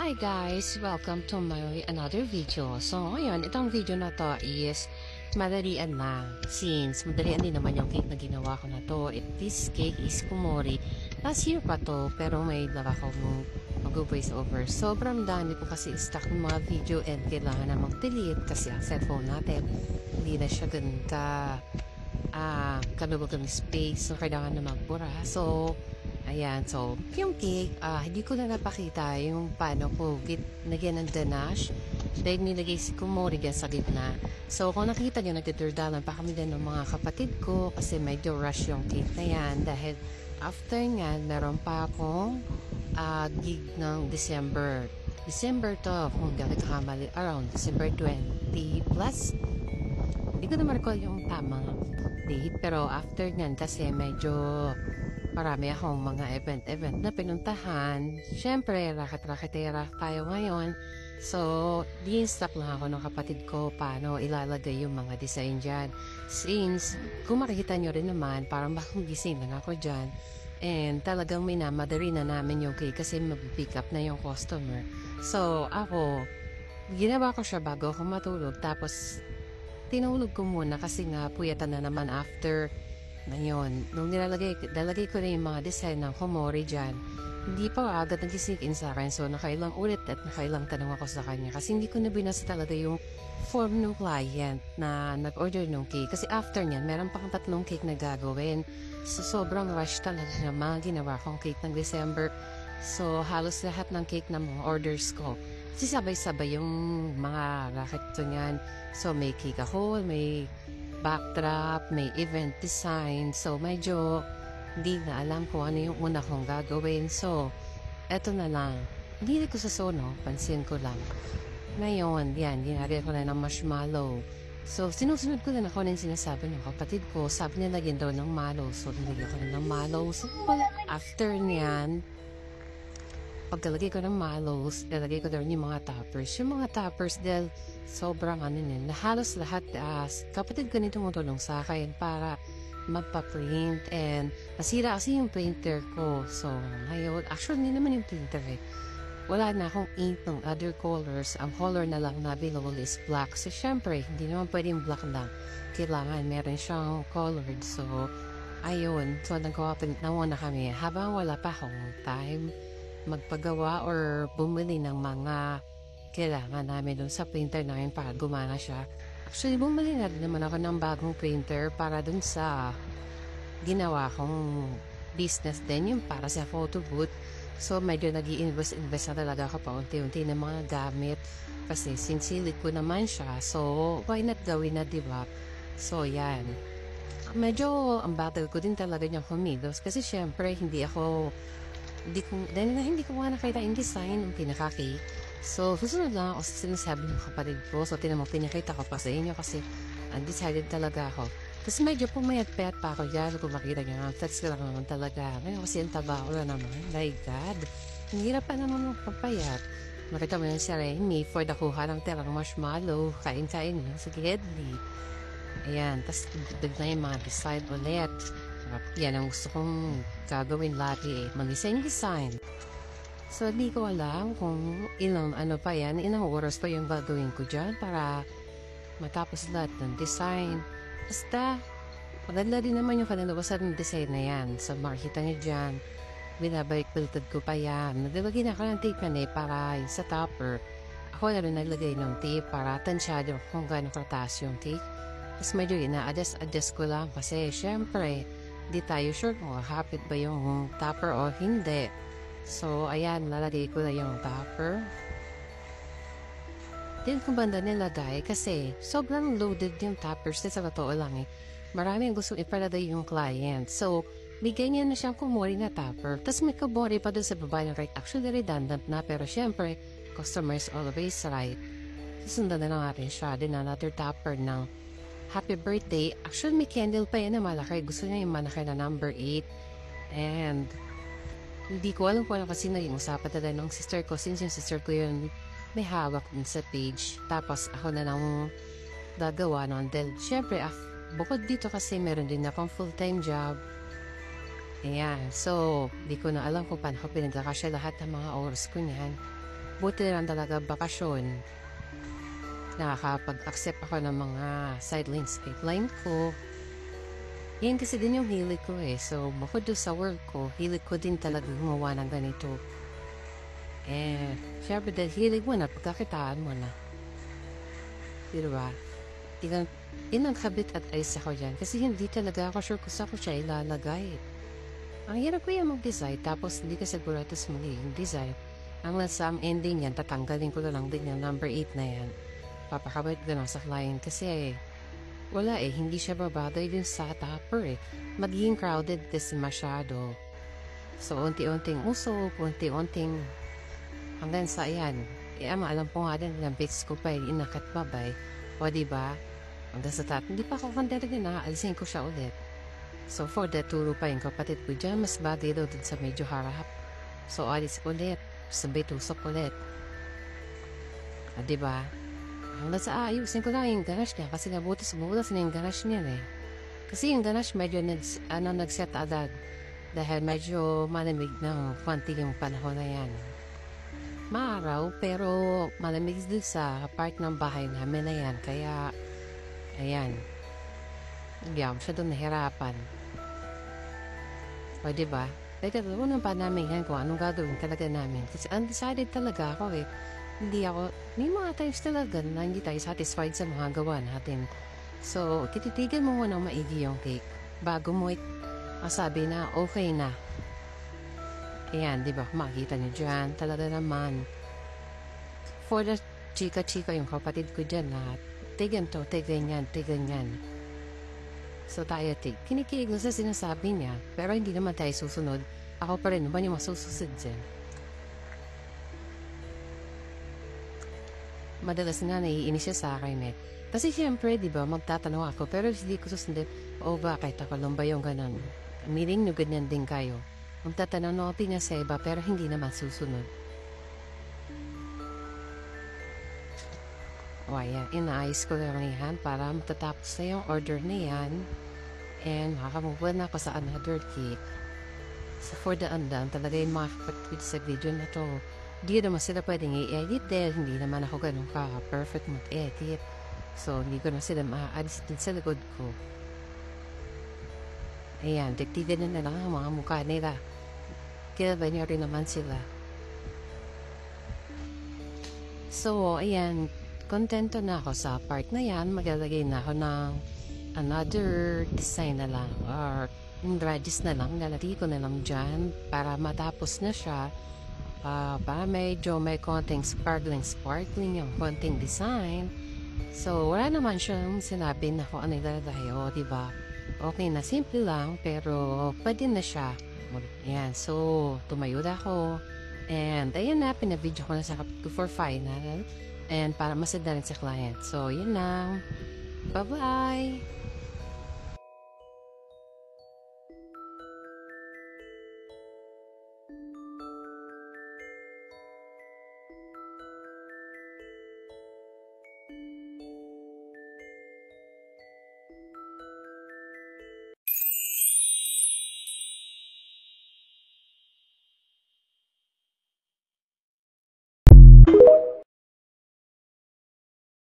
Hi guys! Welcome to my another video. So ngayon, itong video na to is madalian lang. Since madalian din naman yung cake na ginawa ko na to. This cake is kumori. Last year pa to, pero may dala ko mag-voice over. Sobrang dami ko kasi stuck ng mga video and kailangan na mag-delete kasi ang cellphone natin hindi na siya ganun kalubog ng space. So kailangan na magbura. So ayan, so, yung cake, hindi ko na napakita yung paano ko nagyan ng ganache. Dahil nilagay si kumori dyan sa gitna. So, kung nakita nyo, nagtiturdalan pa kami din ng mga kapatid ko kasi medyo rush yung cake na yan. Dahil after nga, meron pa akong gig ng December. December to, kung galit kamali, around December 20 plus. Hindi ko na recall yung tamang date, pero after nyan kasi medyo marami akong mga event na pinuntahan. Siyempre, raket-raketera tayo ngayon. So, di-instruct lang ako ng kapatid ko paano ilalagay yung mga design dyan. Since, kung makikita nyo rin naman, parang bakong gising lang ako dyan. And talagang minamadali na namin yung cake kasi mag-pick up na yung customer. So, ako, ginawa ko siya bago ako matulog. Tapos, tinulog ko muna kasi nga puyatan na naman after ngayon, nung nalagay ko na yung mga design ng kumori dyan, hindi pa agad nag-sink in sa akin. So, nakailang ulit at nakailang tanong ako sa kanya. Kasi hindi ko na binasa talaga yung form ng client na nag-order ng cake. Kasi after niyan, meron pa kang 3 cake na gagawin. So, sobrang rush talaga na mga ginawa kong cake ng December. So, halos lahat ng cake na mga orders ko. Kasi sabay-sabay yung mga racket ko niyan. So, may cake ako, may backdrop, may event design. So, medyo hindi na alam kung ano yung una kong gagawin. So, eto na lang. Hindi ko sa sono, pansin ko lang. Ngayon, yan, ginagay ko na ng marshmallow. So, sinusunod ko na ako ng sinasabi ng kapatid ko. Sabi niya lagyan daw ng mallow. So, nilagyan ko na ng mallow. So, after niyan, pagkalagay ko ng mallows, lalagay ko daw yung mga toppers. Yung mga toppers, dahil sobrang halos lahat, kapatid ko nito tumutulong sa akin para magpa-print and nasira kasi yung printer ko. So, ngayon, actually, hindi naman yung printer wala na akong ink ng other colors. Ang color na lang na available is black. So, syempre, hindi naman pwedeng black lang. Kailangan meron siyang colored. So, ayun. So, nag-co-print na muna kami. Habang wala pa akong time magpagawa or bumili ng mga kailangan namin doon sa printer namin para gumana siya. Actually, bumili na din naman ako ng bagong printer para doon sa ginawa kong business din, yung para sa photo booth. So, medyo nag-i-invest na talaga ako pa unti-unti ng mga gamit kasi sinsilit ko naman siya. So, why not gawin na, diba? So, yan. Medyo ang battle ko din talaga niyang kumilos kasi syempre hindi ko nga nakita yung design ng pinaka-cake. So, susunod lang ako sa sinasabi ng kapatid ko. So, pinakita ko pa sa inyo kasi undecided talaga ako. Tapos medyo pumayat-payat pa ako dyan. Kung makita nyo nga, flex ko lang naman talaga. Ngayon kasi ang taba ko na naman. My God. Ang hirap pa naman magpapayat. Makita mo yung si Remy for nakuha ng terang marshmallow. Kain-kain yun. Sige, Hedley. Ayan. Tapos dagdag na yung mga design ulit. Yan ang gusto kong gagawin lagi mag-design. So, di ko alam kung ilang oras pa yung gagawin ko dyan para matapos lahat ng design. Basta, maganda din naman yung kanilawasan ng design na yan. So, makikita nyo dyan, binabalik-balitad ko pa yan. Naglalagay na ako ng tape yan para sa topper. Ako na rin naglagay ng tape para tansyado kung gano'ng kataas yung cake. Tapos medyo ina-adjust ko lang kasi syempre, di tayo sure kung hapit ba yung topper o hindi. So, ayan, lalagay ko na yung topper. Din kung banda nilagay kasi sobrang loaded yung toppers sa totoo lang Maraming gusto ipalagay yung client. So, bigay niya na siyang kumori na topper. Tapos may kumori pa dun sa baba ng right. Actually, redundant na pero syempre, customer is always right. Susundan na lang natin siya. Din another topper ng happy birthday. Actually, may candle pa yan na malaki. Gusto niya yung malaki na number 8. And, hindi ko alam kung ano kasi naging usapan talaga ng sister ko. Since yung sister ko yun, may hawak din sa page. Tapos, ako na lang gagawa nun. Then, syempre, bukod dito kasi meron din akong full-time job. Ayan. So, di ko na alam kung paano ko pinagkakasya lahat ng mga oras ko niyan. buti lang talaga bakasyon. Nakakapag-accept ako ng mga side landscape line ko. Yan kasi din yung hilig ko eh. So, bukod doon sa work ko, hilig ko din talaga gumawa ng ganito. Eh, syempre dahil hilig mo na, pagkakitaan mo na. Diba? Inangkabit at ayos ako dyan. Kasi hindi talaga ako sure kung saan ko siya ilalagay. Ang hirap ko yan mag-design, tapos hindi ka sigurado sa magiging design. Ang nasa ending yan, tatanggalin ko na lang din yung number 8 na yan. Papakabit ko na sa client kasi wala eh, hindi siya babagay din sa topper eh. Magiging crowded kasi masyado. So, unti-unting usok, unti-unting hanggang sa ayan. Alam po nga din, ng bits ko pa inakat babay. O diba? Hanggang sa hindi pa ako kanda rin na, alisin ko siya ulit. So, for that, turo pa yung kapatid ko dyan, mas bagay daw din sa medyo harap. So, alis ulit. Sabay tusok ulit. O diba? Hanggang sa ayusin ko lang yung ganache niya kasi nabuti sa bulas na yung ganache niya eh. Kasi yung ganache medyo nag-set agad dahil medyo malamig ng konti yung panahon na yan. Maaraw pero malamig din sa part ng bahay namin na yan kaya ayan. Hindi ako siya doon nahirapan. O diba? Kaya gagawin pa namin yan kung anong gagawin talaga namin. Kasi undecided talaga ako eh. May mga times talaga na hindi tayo satisfied sa mga gawa natin. So, tititigan mo muna maigi yung cake bago mo masabi na okay na. Ayan, di ba? Makikita niyo dyan. Talaga naman. For the chika-chika yung kapatid ko dyan na tigan to, tigan yan. So, tayo kinikilig na sa sinasabi niya. Pero hindi naman tayo susunod. Ako pa rin naman yung masusunod dyan. Madalas nga naiinis siya sa akin eh. Kasi siyempre, di ba, magtatanong ako, pero hindi ko susundin, bakit ako lang ba yung ganun? Meaning nyo ganyan din kayo. Magtatanong na opinion sa iba, pero hindi naman susunod. O ayan, inaayos ko lang yan para matatapos na yung order na yan. And makakamove na ako sa another cake. So for the undone, talaga yung mga kapatid sa video na to. Hindi naman sila pwedeng i-edit dahil hindi naman ako ganun ka-perfect mag-edit. So, hindi ko na sila ma-alis din sa likod ko. Ayan, diktigan na lang ang mga mukha nila. Kilala niyo rin naman sila. So, ayan, kontento na ako sa part na yan. Maglalagay na ako ng another design na lang or radis na lang. Lalagay ko na lang dyan para matapos na siya. Para medyo may konting sparkling yung konting design. So, wala naman siyang sinabi na kung ano ilalagay o, diba? Okay na, simple lang, pero pwede na siya. Ayan, so, tumayo na ako. And, ayan na, pinabidyo ko na sa kapit ko for final. And, para masada rin sa client. So, yun lang. Bye-bye!